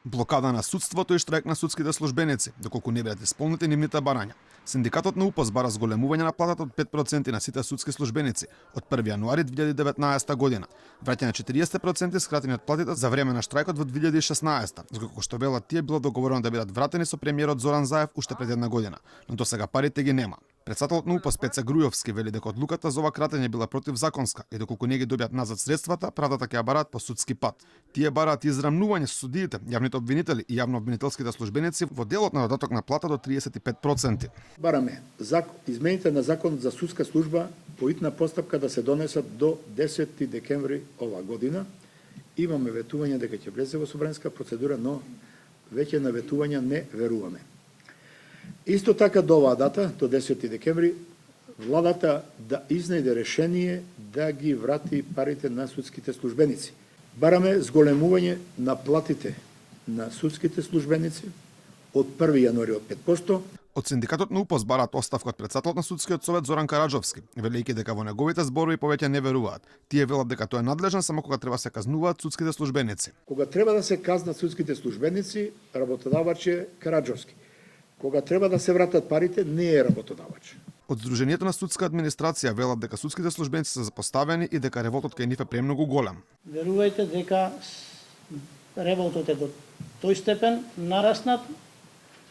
Блокада на судството и штрайк на судските службеници, доколку не бидат исполнети нивните барања. Синдикатот на УПОС бара зголемување на платата од 5% на сите судски службеници од 1 јануари 2019 година, враќање на 40% скратени од платите за време на штрајкот во 2016, зашто што велат тие било договорено да бидат вратени со премиерот Зоран Заев уште пред една година, но досега парите ги нема. Председателот на УПОС Пеца Грујовски вели дека одлуката за ова кратење била противзаконска и доколку не ги добијат назад средствата, правдата ќе ја бараат по судски пат. Тие бараат израмнување со судиите, јавните обвинители и јавнообвинителските службеници во делот на додаток на плата до 35%. Бараме измените на законот за судска служба по итна постапка да се донесат до 10 декември ова година. Имаме ветување дека ќе влезе во собранска процедура, но веќе на ветувања не веруваме. Исто така до оваа дата, до 10 декември, владата да изнајде решение да ги врати парите на судските службеници. Бараме зголемување на платите на судските службеници од 1 јануари од 5%. Од синдикатот на УПОС бараат оставка од председателот на судскиот совет Зоран Караџовски, велејќи дека во неговите зборови повеќе не веруваат. Тие велат дека тој е надлежен само кога треба се казнуваат судските службеници. Кога треба да се казнат судските службеници, работодавач е Караџовски. Кога треба да се вратат парите, не е работодавач. Од Сдруженијето на судска администрација велат дека судските службеници се запоставени и дека револтот кај нив е премногу голем. Верувајте дека револтот е до тој степен нараснат,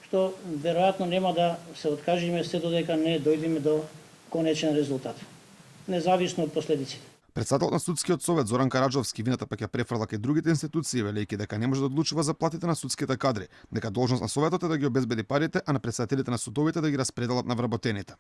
што веројатно нема да се откажеме се додека не дојдеме до конечен резултат, независно од последиците. Председателот на судскиот совет Зоран Караџовски вината пак ја префрла кај другите институции, велејќи дека не може да одлучува за платите на судските кадри, дека должност на советот е да ги обезбеди парите, а на председателите на судовите да ги распределат на вработените.